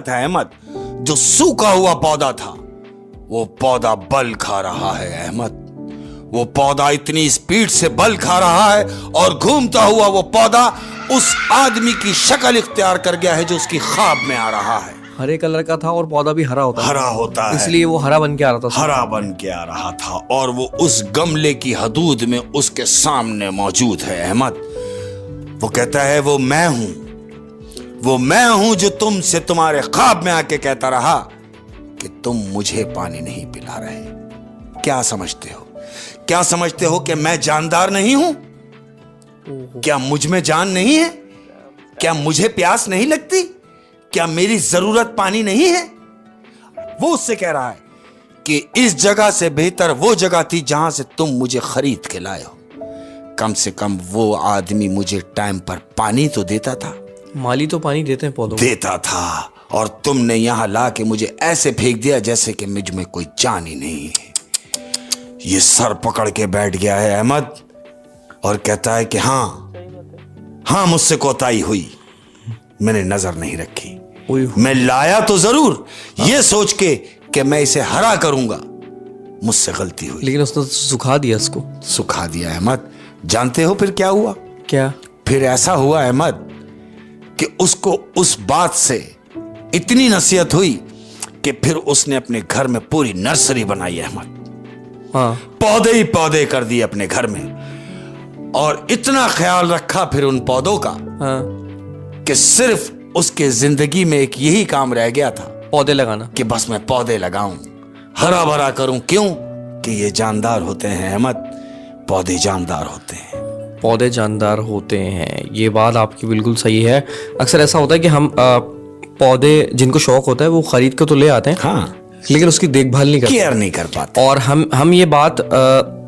था अहमद। जो सूखा हुआ पौधा था वो पौधा बल खा रहा है अहमद। वो पौधा इतनी स्पीड से बल खा रहा है और घूमता हुआ वो पौधा उस आदमी की शक्ल इख्तियार कर गया है जो उसकी ख्वाब में आ रहा है। हरे कलर का था और पौधा भी हरा होता है। हरा होता है, इसलिए वो हरा बन के आ रहा था। हरा बन के आ रहा था और वो उस गमले की हदूद में उसके सामने मौजूद है अहमद। वो कहता है वो मैं हूं जो तुमसे तुम्हारे ख्वाब में आके कहता रहा कि तुम मुझे पानी नहीं पिला रहे। क्या समझते हो कि मैं जानदार नहीं हूं? क्या मुझ में जान नहीं है? क्या मुझे प्यास नहीं लगती? क्या मेरी जरूरत पानी नहीं है? वो उससे कह रहा है कि इस जगह से बेहतर वो जगह थी जहां से तुम मुझे खरीद के लाए हो। कम से कम वो आदमी मुझे टाइम पर पानी तो देता था। माली तो पानी देते हैं पौधों को। देता था और तुमने यहां ला के मुझे ऐसे फेंक दिया जैसे कि मुझ में कोई जान ही नहीं है। ये सर पकड़ के बैठ गया है अहमद और कहता है कि हाँ मुझसे कोताही हुई, मैंने नजर नहीं रखी। मैं लाया तो जरूर ये सोच के कि मैं इसे हरा करूंगा, मुझसे गलती हुई। लेकिन उसने सुखा दिया इसको। सुखा दिया अहमद। जानते हो फिर क्या हुआ? क्या? फिर ऐसा हुआ अहमद कि उसको उस बात से इतनी नसीहत हुई कि फिर उसने अपने घर में पूरी नर्सरी बनाई अहमद। हाँ। पौधे ही पौधे कर दिए अपने घर में और इतना ख्याल रखा फिर उन पौधों का। हाँ। कि सिर्फ उसके जिंदगी में एक यही काम रह गया था, पौधे लगाना। कि बस मैं पौधे लगाऊं, हरा भरा करूं। क्यों? कि ये जानदार होते हैं अहमद, पौधे जानदार होते हैं। पौधे जानदार होते हैं, ये बात आपकी बिल्कुल सही है। अक्सर ऐसा होता है कि हम पौधे जिनको शौक होता है वो खरीद के तो ले आते हैं, हाँ, लेकिन उसकी देखभाल नहीं करते, केयर नहीं कर पाते। और हम ये बात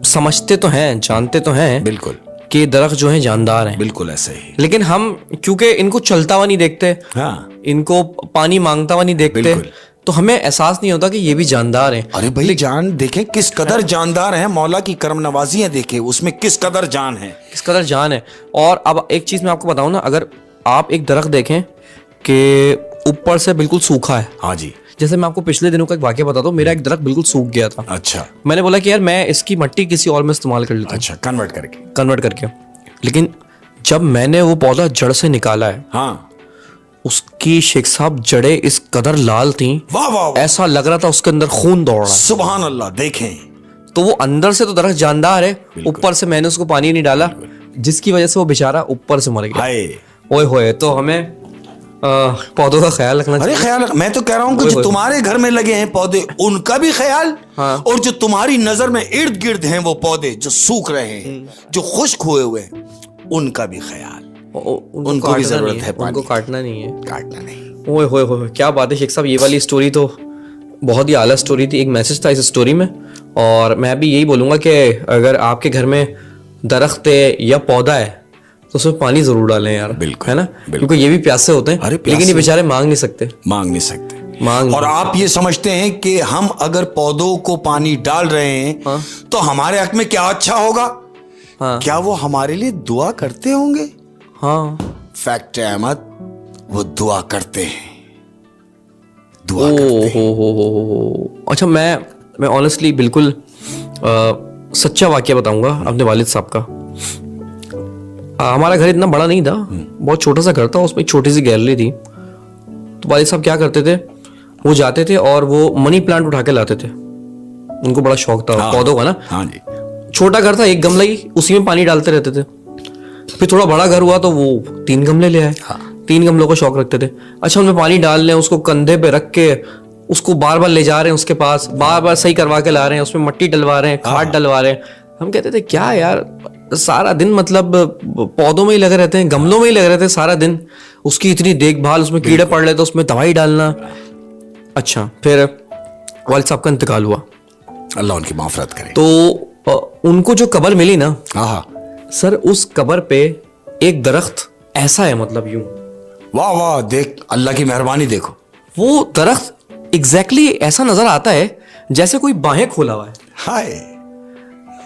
समझते तो हैं, जानते तो हैं बिल्कुल कि दरख्त जो है जानदार हैं, बिल्कुल ऐसे ही। लेकिन हम क्योंकि इनको चलता हुआ नहीं देखते, हाँ, इनको पानी मांगता हुआ नहीं देखते, बिल्कुल। तो हमें एहसास नहीं होता कि ये भी जानदार हैं। अरे भाई जान देखें किस कदर जानदार हैं, मौला की करम नवाजियां देखें उसमें किस कदर जान है, किस कदर जान है। और अब एक चीज मैं आपको बताऊं ना, अगर आप एक दरख्त देखें कि ऊपर से बिल्कुल सूखा है। हाँ जी। जैसे मैं आपको पिछले दिनों का एक वाकया बताता हूँ। मेरा एक दरख्त बिल्कुल सूख गया था। अच्छा। मैंने बोला कि यार मैं इसकी मट्टी किसी और में इस्तेमाल कर लेता हूँ। अच्छा, कन्वर्ट करके। लेकिन जब मैंने वो पौधा जड़ से निकाला है, हाँ, उसकी शेख साहब जड़ें इस कदर लाल थी, वाह वाह वाह। ऐसा लग रहा था उसके अंदर खून दौड़ रहा है। सुभान अल्लाह। देखें तो वो अंदर से तो दरख्त जानदार है, ऊपर से मैंने उसको पानी नहीं डाला, जिसकी वजह से वो बेचारा ऊपर से मर गया। हाय। ओए होए। तो हमें पौधों का ख्याल रखना अरे चाहिए। ख्याल मैं तो कह रहा हूँ कि जो तुम्हारे घर में लगे हैं पौधे उनका भी ख्याल, हाँ। और जो तुम्हारी नजर में इर्द गिर्द हैं वो पौधे जो सूख रहे हैं, जो खुश्क हुए हुए हैं, उनका भी ख्याल। उनको भी जरूरत है पानी। उनको काटना नहीं है। काटना नहीं। ओए होए होए, क्या बात है शेख साहब। ये वाली स्टोरी तो बहुत ही आला स्टोरी थी। एक मैसेज था इस स्टोरी में, और मैं भी यही बोलूंगा कि अगर आपके घर में दरख्त है या पौधा है तो उसमें पानी जरूर डालें यार। बिल्कुल, है ना, बिल्कुल। क्योंकि ये भी प्यासे होते हैं। अरे लेकिन ये बेचारे मांग नहीं सकते। और आप ये समझते हैं कि हम अगर पौधों को पानी डाल रहे हैं, हाँ। तो हमारे हक में क्या अच्छा होगा? हाँ। क्या वो हमारे लिए दुआ करते होंगे? हाँ। फैक्ट है अहमद, वो दुआ करते हैं। दुआ ओ करते हैं। हो। अच्छा, मैं ऑनेस्टली बिल्कुल सच्चा वाकया बताऊंगा अपने वालिद साहब का। हमारा घर इतना बड़ा नहीं था, बहुत छोटा सा घर था, उसमें एक छोटी सी गैलरी थी। तो वालिद साहब क्या करते थे, वो जाते थे और वो मनी प्लांट उठा के लाते थे। उनको बड़ा शौक था पौधों का ना। हाँ जी। छोटा घर था, एक गमला ही, उसी में पानी डालते रहते थे। फिर थोड़ा बड़ा घर हुआ तो वो 3 गमले ले आए। हाँ। 3 गमलों का शौक रखते थे। अच्छा, उनमें पानी डाल रहे हैं, उसको कंधे पे रख के उसको बार बार ले जा रहे हैं उसके पास, बार बार सही करवा के ला रहे हैं, उसमें मट्टी डलवा रहे हैं, खाद डलवा रहे हैं। हम कहते थे क्या यार, सारा दिन मतलब पौधों में ही लगे रहते हैं, गमलों में ही लगे रहते हैं सारा दिन, उसकी इतनी देखभाल, उसमें कीड़े पड़ रहे थे, उसमें दवाई डालना। अच्छा, फिर वालिद साहब का इंतकाल हुआ, अल्लाह उनकी माफरत करे। तो उनको जो कब्र मिली ना, हाँ सर, उस कब्र पे एक दरख्त ऐसा है, मतलब यूं। वाह वाह, देख अल्लाह की मेहरबानी। देखो वो दरख्त एग्जैक्टली ऐसा नजर आता है जैसे कोई बाहें खोला हुआ है। हाय।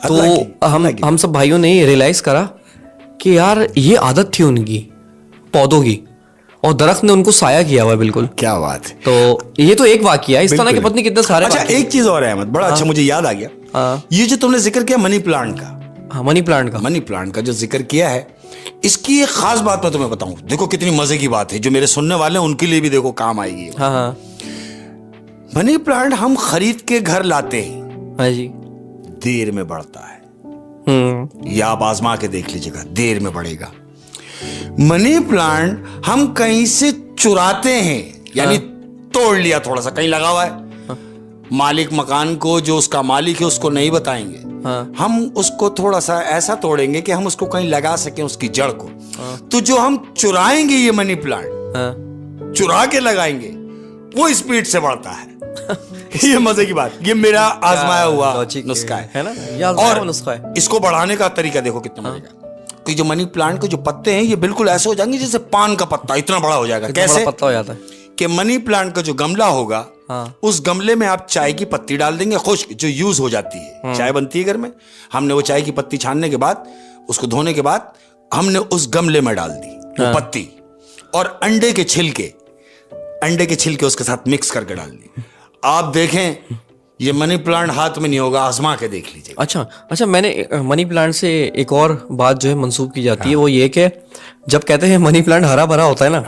तो हम सब भाइयों ने रियलाइज करा कि यार ये आदत थी उनकी, पौधों की, और दरख्त ने उनको साया किया हुआ है बिल्कुल। क्या बात है। तो ये तो एक वाकया है, इस तरह के पत्नी कितने सारे अच्छा वाकये हैं। एक चीज और है अहमद, बड़ा अच्छा मुझे याद आ गया। हाँ ये जो तुमने जिक्र किया मनी प्लांट का, हाँ, मनी प्लांट का। मनी प्लांट का जो जिक्र किया है, इसकी एक खास बात मैं तुम्हें बताऊं। देखो कितनी मजे की बात है, जो मेरे सुनने वाले हैं उनके लिए भी देखो काम आएगी। हाँ हाँ मनी प्लांट हम खरीद के घर लाते हैं, हाँ जी। देर में बढ़ता है। ये आप आजमा के देख लीजिएगा, देर में बढ़ेगा। मनी प्लांट हम कहीं से चुराते हैं, यानी तोड़ लिया, थोड़ा सा कहीं लगा हुआ है, मालिक मकान को, जो उसका मालिक है उसको नहीं बताएंगे। हम उसको थोड़ा सा ऐसा तोड़ेंगे कि हम उसको कहीं लगा सकें, उसकी जड़ को। तो जो हम चुराएंगे ये मनी प्लांट, चुरा के लगाएंगे, वो स्पीड से बढ़ता है। ये मजे की बात, ये मेरा आजमाया हुआ नुस्खा है ना, ये आजमाया और हुआ नुस्खा है। इसको बढ़ाने का तरीका देखो कितना मजे का। कि जो मनी प्लांट के जो पत्ते हैं ये बिल्कुल ऐसे हो जाएंगे जैसे पान का पत्ता, इतना बड़ा हो जाएगा। कैसे? पत्ता हो जाता है कि मनी प्लांट का जो गमला होगा, उस गमले में आप चाय की पत्ती डाल देंगे, खुश्क, जो यूज हो जाती है, चाय बनती है घर में। हमने वो चाय की पत्ती छानने के बाद, उसको धोने के बाद हमने उस गमले में डाल दी वो पत्ती, और अंडे के छिलके उसके साथ मिक्स करके डाल दी। आप देखें ये मनी प्लांट हाथ में नहीं होगा, आजमा के देख लीजिए। अच्छा, मैंने मनी प्लांट से एक और बात जो है मंसूब की जाती है, वो ये कि जब कहते हैं मनी प्लांट हरा भरा होता है ना,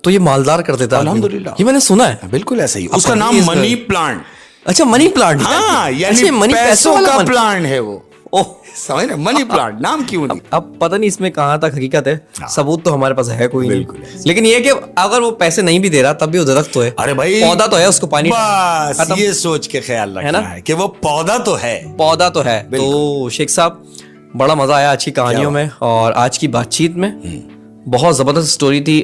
तो ये मालदार कर देता है। अल्हम्दुलिल्लाह, ये मैंने सुना है। बिल्कुल ऐसा ही, उसका नाम मनी प्लांट। अच्छा, मनी प्लांट। हाँ, यानी मनी पैसों का प्लांट है वो। ओह, समझ रहे, मनी प्लांट नाम क्यों नहीं। अब पता नहीं इसमें कहाँ तक हकीकत है, सबूत तो हमारे पास है कोई बिल्कुल नहीं। लेकिन ये कि अगर वो पैसे नहीं भी दे रहा तब भी वो दरख्त तो है। अरे भाई, पौधा तो है, उसको पानी बस ये सोच के ख्याल रखना है कि वो पौधा तो है। पौधा तो है। तो शेख साहब, बड़ा मजा आया अच्छी कहानियों में और आज की बातचीत में। बहुत जबरदस्त स्टोरी थी,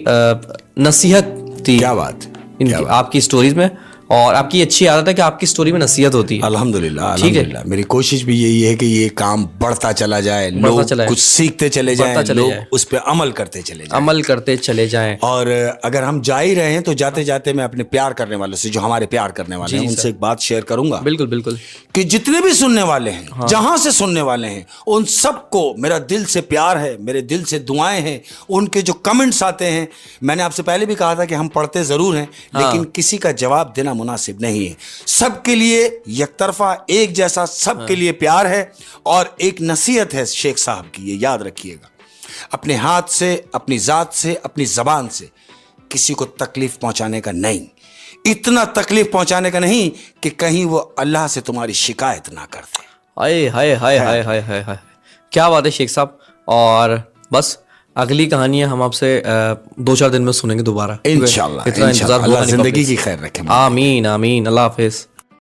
नसीहत थी। क्या बात इनकी, आपकी स्टोरीज में, और आपकी अच्छी आदत है कि आपकी स्टोरी में नसीहत होती है। अल्हम्दुलिल्लाह, ठीक है। अल्हम्दुलिल्लाह। मेरी कोशिश भी यही है कि ये काम बढ़ता चला जाए, लोग कुछ सीखते चले जाएं, लोग उस पर अमल करते चले जाएं। और अगर हम जा ही रहे हैं तो जाते जाते मैं अपने प्यार करने वालों से, जो हमारे प्यार करने वाले हैं, उनसे एक बात शेयर करूंगा। बिल्कुल बिल्कुल। कि जितने भी सुनने वाले हैं, जहां से सुनने वाले हैं, उन सबको मेरा दिल से प्यार है, मेरे दिल से दुआएं हैं। उनके जो कमेंट्स आते हैं, मैंने आपसे पहले भी कहा था कि हम पढ़ते जरूर हैं, लेकिन किसी का जवाब देना मुनासिब नहीं है। सबके लिए यकतरफा एक जैसा सबके लिए प्यार है। और एक नसीहत है शेख साहब की, ये याद रखिएगा, अपने हाथ से, अपनी जात से, अपनी जबान से किसी को तकलीफ पहुंचाने का नहीं, इतना तकलीफ पहुंचाने का नहीं कि कहीं वो अल्लाह से तुम्हारी शिकायत ना कर दे। हाय हाय हाय हाय हाय हाय हाय, क्या बात है शेख साहब। और बस अगली कहानियां हम आपसे 2-4 दिन में सुनेंगे दोबारा, इंशाल्लाह। इतना इंतजार अल्लाह जिंदगी की खैर रखे। आमीन आमीन। अल्लाह हाफिज।